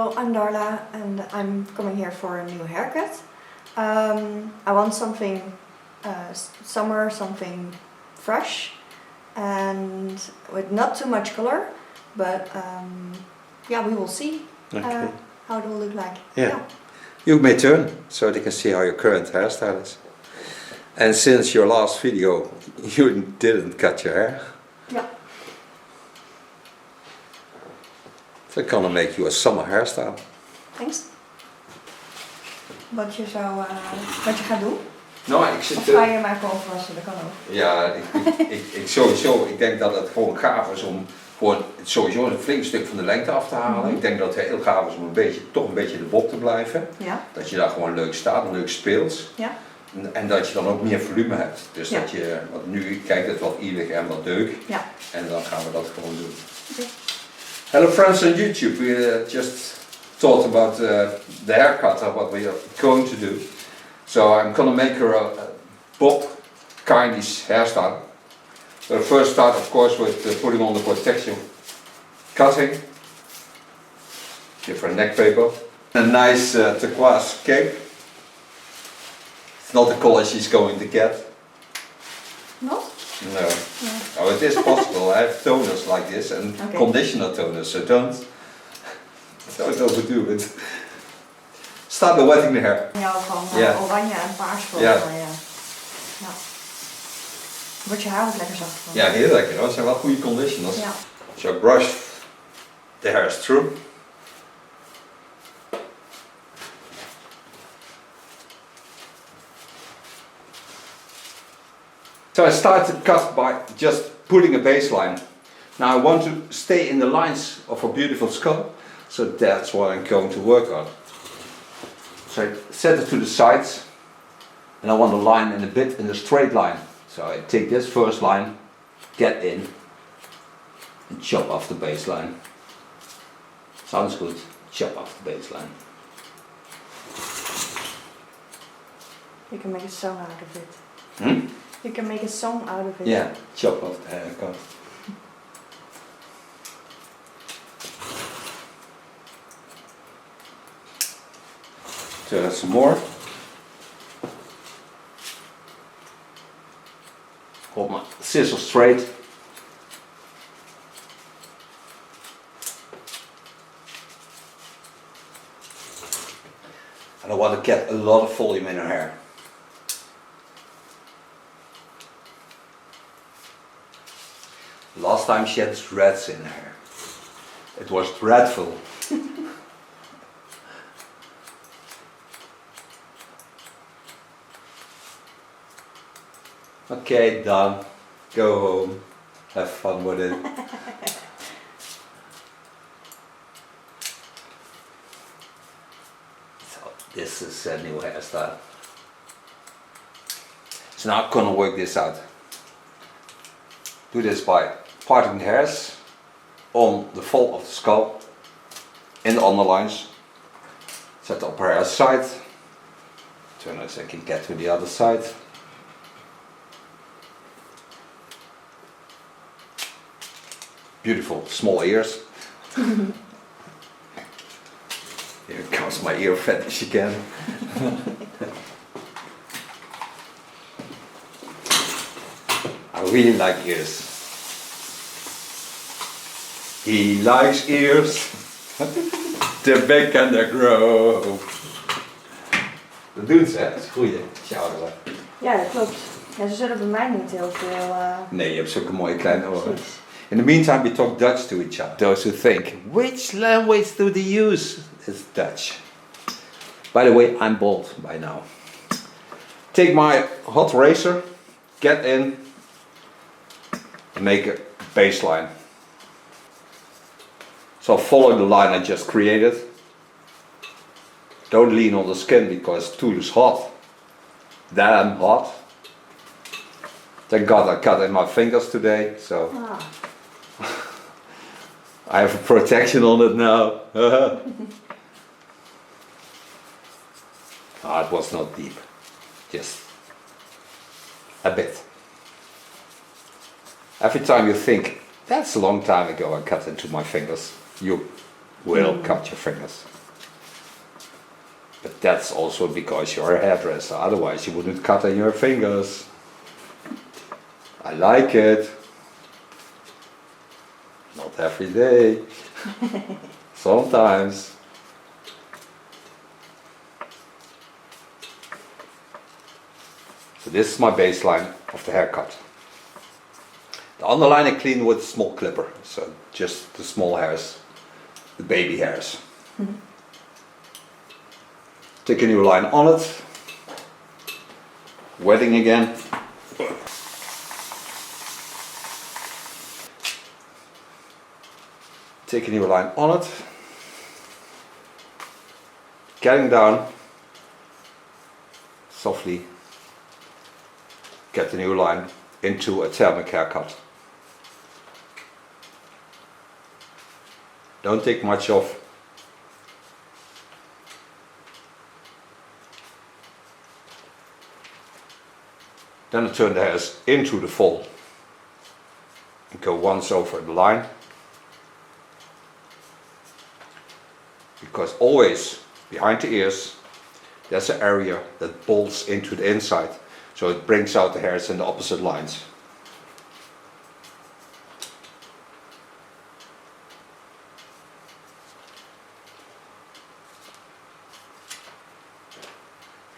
Well, I'm Darla and I'm coming here for a new haircut. I want something summer, something fresh and with not too much color, but yeah, we will see how it will look like. Yeah. You may turn so they can see how your current hairstyle is. And since your last video you didn't cut your hair. Yeah. So I'm gonna make you a summer hairstyle. Thanks. Wat je gaat doen? Nou, ik zit... Of ga je mij gewoon verrassen, dat kan ook. Ja, ik denk dat het gewoon gaaf is om gewoon sowieso een flink stuk van de lengte af te halen. Ik denk dat het heel gaaf is om toch een beetje de bob te blijven. Ja. Dat je daar gewoon leuk staat en leuk speelt. Ja. En dat je dan ook meer volume hebt. Dus dat je, want nu kijkt het wat ielig en wat deuk. Ja. En dan gaan we dat gewoon doen. Okay. Hello friends on YouTube, we just talked about the haircut of what we are going to do. So I'm gonna make her a bob kindish hairstyle. So first start of course with putting on the protection, cutting, different neck paper, a nice turquoise cape. It's not the color she's going to get. Not? No. Oh, it is possible. I have toners like this and conditioner toners, so don't overdo it. Start by wetting the hair. Ja, van oranje en paars voor. Ja. Ja. Wordt je haar ook lekker zacht van. Ja, heel lekker. Dat zijn wel goede conditioners. Ja. So brush the hairs through. So I start to cut by just putting a baseline. Now I want to stay in the lines of a beautiful skull, so that's what I'm going to work on. So I set it to the sides, and I want a line in a straight line. So I take this first line, get in, and chop off the baseline. Sounds good. Chop off the baseline. You can make a song out of it. Hmm? You can make a song out of it. Yeah, chop off the haircut. Turn it some more. Hold my scissors straight. And I want to get a lot of volume in her hair. Last time she had threads in her hair. It was dreadful. Okay, done. Go home. Have fun with it. So this is a new hairstyle. So now I'm gonna work this out. Do this by parting the hairs on the fold of the skull in the underlines. Set the upper hair aside. Turn it so I can get to the other side. Beautiful small ears. Here comes my ear fetish again. I really like ears. He likes ears. The big and the grow. Dat doen ze, hè? Dat is een goeie. Sjouwen. Ja, dat klopt. Ja, ze zullen bij mij niet heel veel... Nee, je hebt zulke mooie kleine oren. In the meantime, we talk Dutch to each other. Those who think, which language do they use? It's Dutch. By the way, I'm bald by now. Take my hot razor, get in, and make a baseline. So follow the line I just created. Don't lean on the skin because tool is hot. Damn hot. Thank God I cut in my fingers today, so I have a protection on it now. It was not deep, just a bit. Every time you think, that's a long time ago I cut into my fingers, you will cut your fingers. But that's also because you're a hairdresser, otherwise you wouldn't cut on your fingers. I like it. Not every day. Sometimes. So this is my baseline of the haircut. The underline I clean with a small clipper, so just the small hairs, the baby hairs. Take a new line on it. Wetting again. Take a new line on it. Getting down. Softly. Get the new line into a thermic haircut. Don't take much off. Then I turn the hairs into the fold and go once over the line. Because always behind the ears there's an area that bolts into the inside, so it brings out the hairs in the opposite lines.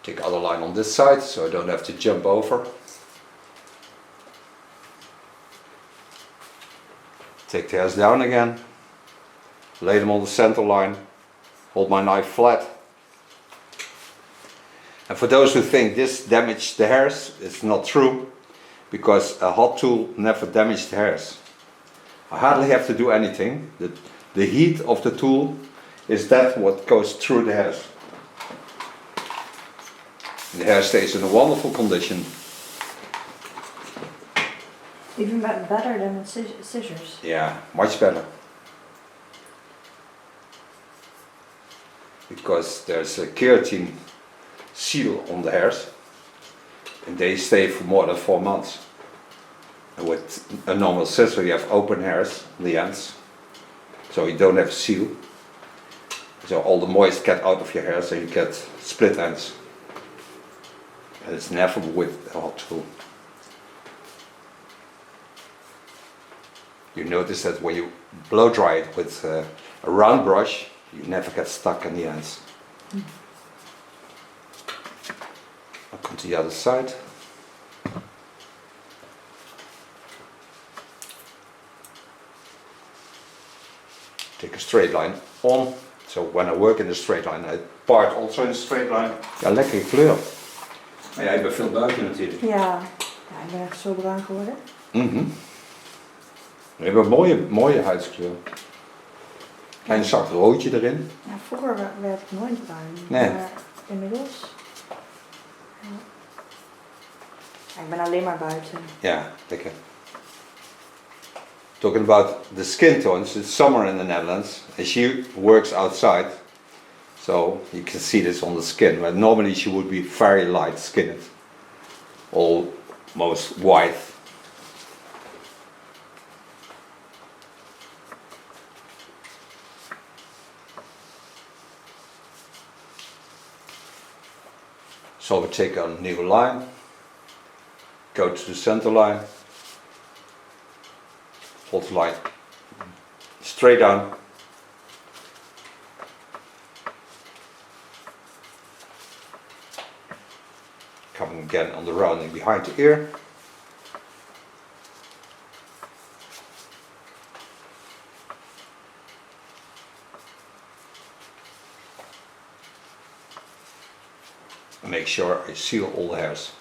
Take other line on this side so I don't have to jump over. Take the hairs down again, lay them on the center line, hold my knife flat. And for those who think this damaged the hairs, it's not true, because a hot tool never damaged the hairs. I hardly have to do anything. The heat of the tool is that what goes through the hairs. The hair stays in a wonderful condition. Even better than with scissors. Yeah, much better. Because there's a keratin seal on the hairs and they stay for more than 4 months. And with a normal scissor you have open hairs on the ends, so you don't have a seal. So all the moist get out of your hair, so you get split ends. And it's never with a hot tool. You notice that when you blow dry it with a round brush, you never get stuck in the ends. I'll come to the other side. Take a straight line on. So when I work in a straight line, I part also in a straight line. Ja, lekkere kleur. Maar jij bent veel buiten natuurlijk. Ja, ik ben echt zo bruin geworden. Je hebt een mooie huidskleur. Klein zacht roodje erin. Ja, vroeger werd ik nooit bruin. Nee. Maar inmiddels... Ja. Ja, ik ben alleen maar buiten. Ja, lekker. Talking about the skin tones, it's summer in the Netherlands and she works outside, so you can see this on the skin, but normally she would be very light skinned, almost white. So we take a new line, go to the center line, hold the line straight down, coming again on the rounding behind the ear, and make sure I seal all the hairs.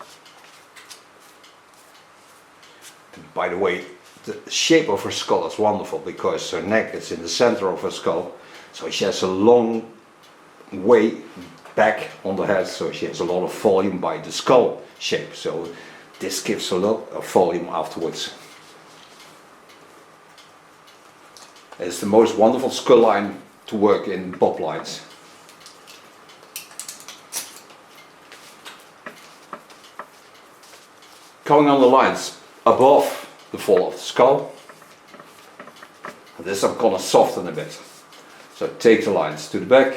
And by the way, the shape of her skull is wonderful because her neck is in the center of her skull, so she has a long way back on the head, so she has a lot of volume by the skull shape, so this gives a lot of volume afterwards. It's the most wonderful skull line to work in bob lines. Coming on the lines above the fall of the skull. This I'm gonna soften a bit. So take the lines to the back,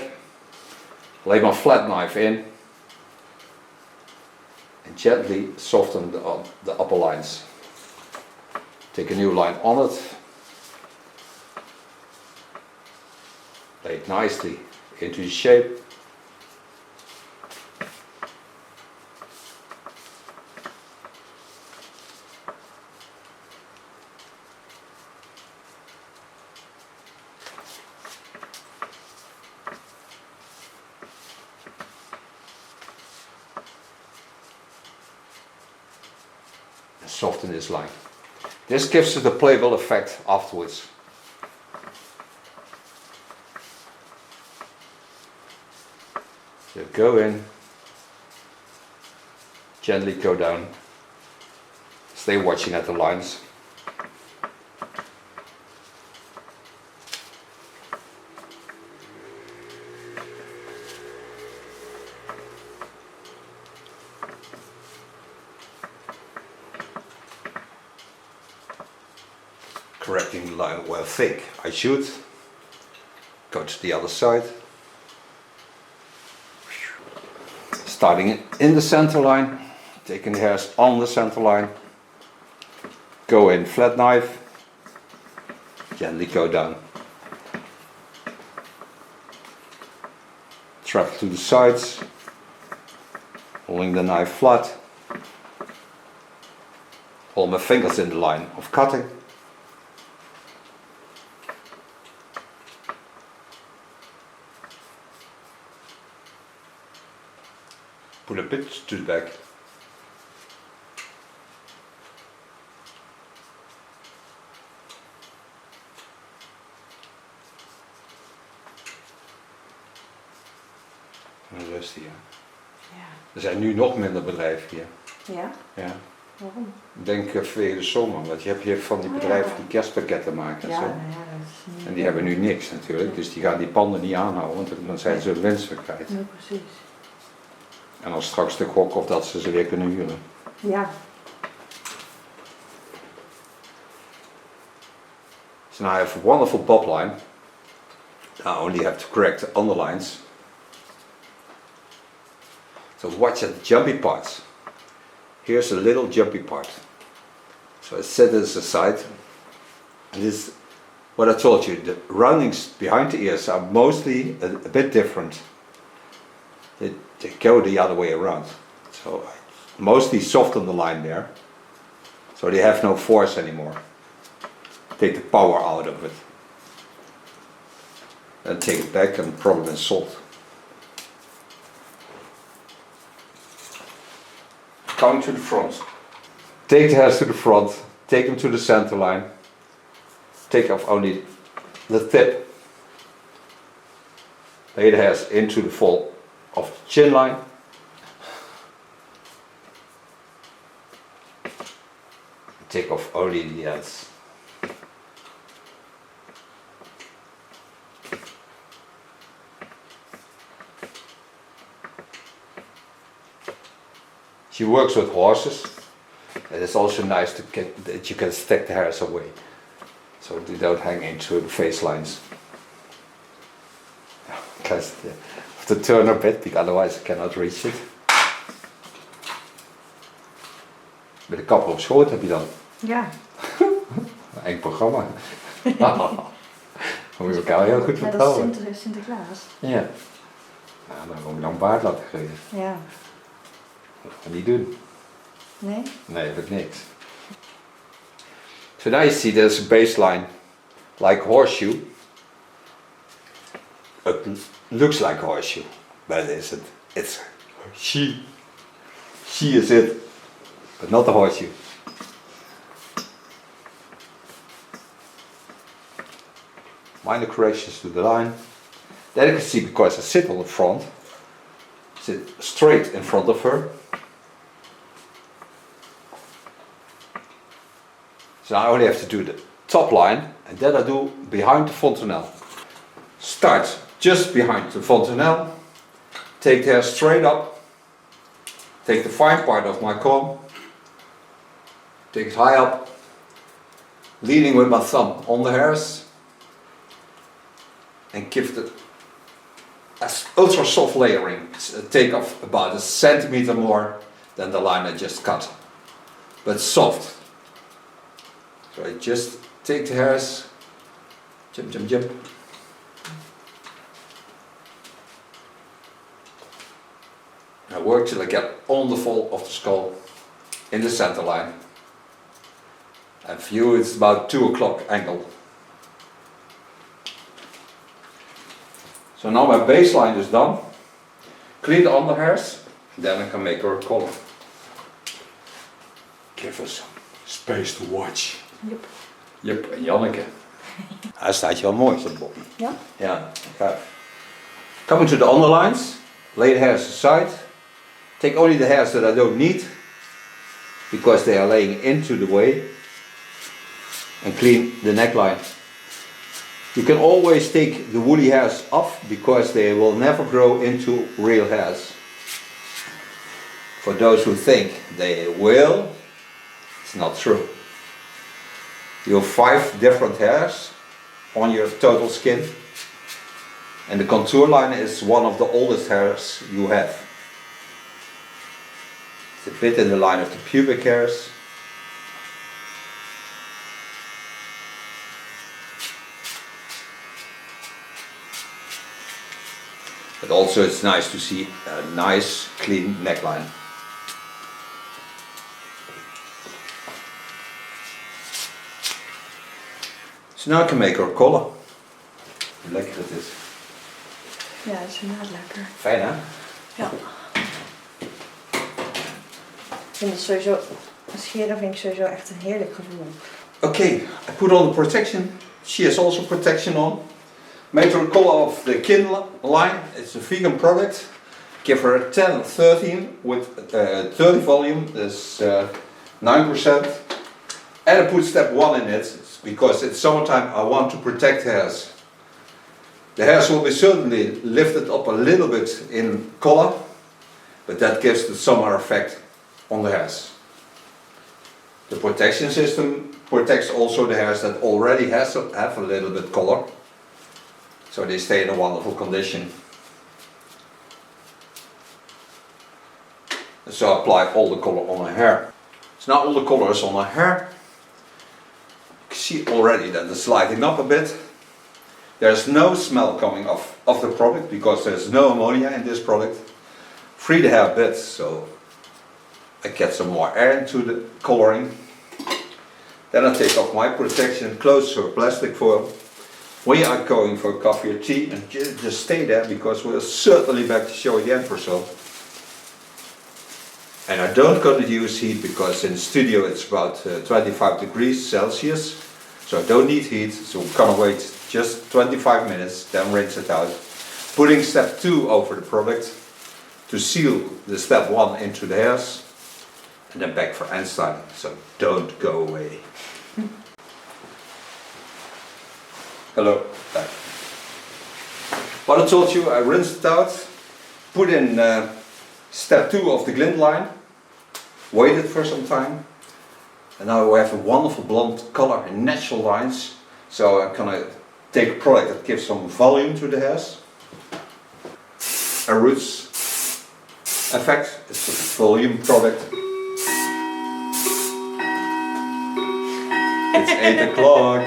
lay my flat knife in, and gently soften the upper lines. Take a new line on it, lay it nicely into the shape. Soften this line. This gives it a playable effect afterwards. So go in, gently go down, stay watching at the lines. Correcting the line where thick I should. Go to the other side. Starting in the center line, taking the hairs on the center line. Go in flat knife, gently go down. Travel to the sides, holding the knife flat. Hold my fingers in the line of cutting. Put a bit to the back. En rust hier. Ja. Er zijn nu nog minder bedrijven hier. Ja? Ja. Waarom? Ik denk vanwege de zomer, want je hebt hier van die bedrijven die kerstpakketten maken en Ja, zo. nou ja, dat is niet... En die hebben nu niks natuurlijk, dus die gaan die panden niet aanhouden, want dan zijn ze de winst weer kwijt. Nee, precies. En dan straks de gok of dat ze weer kunnen huren. Ja. So now I have a wonderful bob line. I only have to correct the underlines. So watch at the jumpy parts. Here's a little jumpy part. So I set this aside. And this is what I told you. The roundings behind the ears are mostly a bit different. They go the other way around. So I mostly soften the line there. So they have no force anymore. Take the power out of it. And take it back and rub it in salt. Coming to the front. Take the hairs to the front, take them to the center line. Take off only the tip. Lay the hairs into the fold of the chin line. Take off only the ends. She works with horses, and it's also nice to get that you can stack the hairs away, so they don't hang into the face lines. Because I have to turn a bit, because otherwise I cannot reach it. Met een kapper op schoot heb je dan. Ja. Eén programma. Dan moet je elkaar heel goed Ja, dat vertrouwen. is Sinterklaas. Ja. Nou, dan moet je dan een baard laten geven. Ja. Dat gaan we niet doen. Nee? Nee, dat niks. So now you see there's a baseline like horseshoe. It looks like a horseshoe, but it isn't. It's she. She is it, but not a horseshoe. Minor corrections to the line. Then you can see, because I sit on the front, sit straight in front of her. So I only have to do the top line, and then I do behind the fontanelle. Start just behind the fontanelle, take the hair straight up, take the fine part of my comb, take it high up, leaning with my thumb on the hairs, and give it ultra soft layering. Take off about a centimeter more than the line I just cut, but soft. So I just take the hairs, jump, jump, jump. I work till I get on the fold of the skull in the center line. And for you it's about 2 o'clock angle. So now my baseline is done. Clean the underhairs, then I can make her a collar. Give us some space to watch. Yep. Jep, en Janneke. Hij staat je wel mooi, zo'n Bob. Ja? Ja, gaaf. Coming to the underlines, lay the hairs aside. Take only the hairs that I don't need, because they are laying into the way. And clean the neckline. You can always take the woolly hairs off, because they will never grow into real hairs. For those who think they will, it's not true. You have 5 different hairs on your total skin, and the contour line is one of the oldest hairs you have. It's a bit in the line of the pubic hairs. But also it's nice to see a nice clean neckline. So now I can make her a collar. Hoe lekker het is. Ja, dat is inderdaad lekker. Fijn hè? Ja. Ik vind het sowieso, scheren vind ik sowieso echt een heerlijk gevoel. Okay, I put on the protection. She has also protection on. Made her a collar of the kin line. It's a vegan product. Give her a 10 or 13 with 30 volume. That's 9%. And I put step 1 in it. Because it's summertime, I want to protect hairs. The hairs will be certainly lifted up a little bit in color, but that gives the summer effect on the hairs. The protection system protects also the hairs that already have a little bit color, so they stay in a wonderful condition. So I apply all the color on her hair. So now all the color is on her hair. See already that it's lighting up a bit. There's no smell coming off of the product, because there's no ammonia in this product. Free the hair a bit, so I get some more air into the coloring. Then I take off my protection, close her plastic foil. We are going for coffee or tea, and just stay there, because we're certainly back to show again for so. And I don't gonna use heat, because in the studio it's about 25 degrees Celsius, so I don't need heat, so we're gonna wait just 25 minutes, then rinse it out. Putting step 2 over the product to seal the step 1 into the hairs, and then back for end styling, so don't go away. Hello, back. What I told you, I rinsed it out, put in step 2 of the glint line, waited for some time, and now we have a wonderful blonde color in natural lines. So I'm gonna take a product that gives some volume to the hairs. A roots effect, it's a volume product. It's 8 o'clock.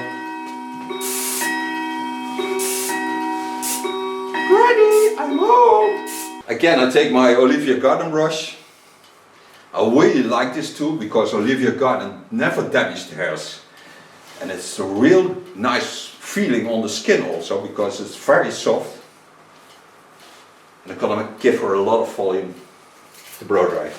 Ready, I'm home. Again, I take my Olivia Garden brush. I really like this tool, because Olivia Garden never damaged the hairs. And it's a real nice feeling on the skin also, because it's very soft. And I'm gonna give her a lot of volume to blow dry.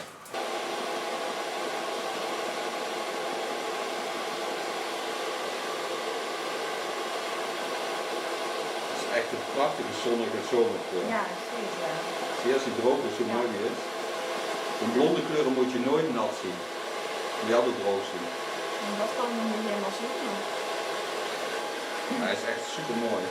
Het is echt een prachtige zonnige zomerkleur. Ja, zeker. Zie je, als hij droog is, hoe mooi die is. Een blonde kleuren moet je nooit nat zien. Die hadden droog zien. En dat kan nog niet helemaal zien. Hij is echt super mooi.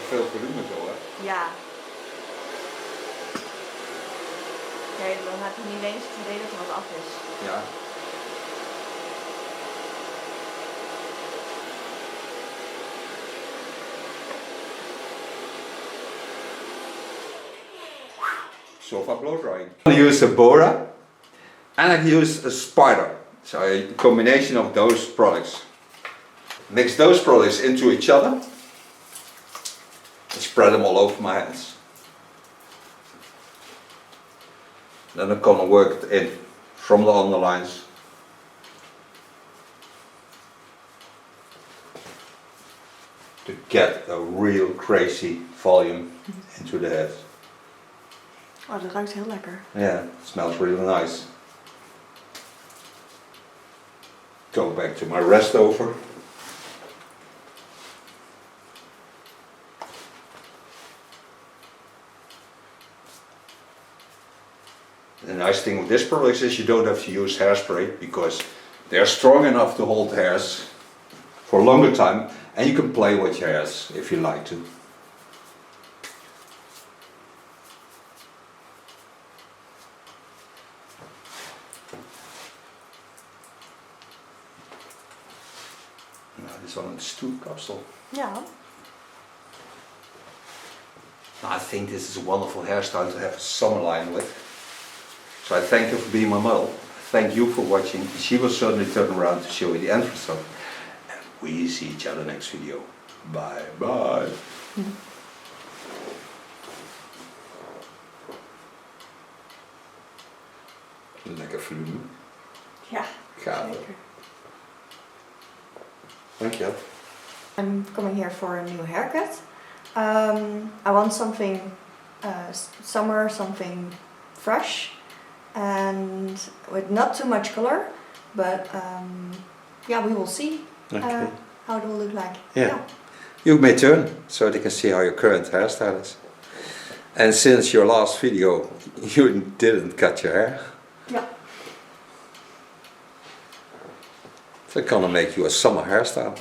veel volume zo, hè? Ja. Kijk, dan heb je niet eens het idee dat er wat af is. Ja. Sofa blow drying. I use a Bora and I use a Spider. So a combination of those products. Mix those products into each other and spread them all over my hands. Then I'm gonna work it in from the underlines to get a real crazy volume into the head. Oh, dat ruikt heel lekker. Yeah, it smells really nice. Go back to my rest over. The nice thing with this product is you don't have to use hairspray because they're strong enough to hold hairs for a longer time, and you can play with your hairs if you like to. Nou, dit is wel een stoelkapsel. Ja. I think this is a wonderful hairstyle to have a summer line with. So I thank you for being my model. Thank you for watching. She will certainly turn around to show you the end result. And we see each other next video. Bye bye. Lekker volume. Ja, Gaaf. zeker. Dankjewel. I'm coming here for a new haircut. I want something summer, something fresh, and with not too much color, but yeah, we will see Okay. how it will look like. Yeah. You may turn so they can see how your current hairstyle is. And since your last video you didn't cut your hair, Yeah. so I'm gonna make you a summer hairstyle.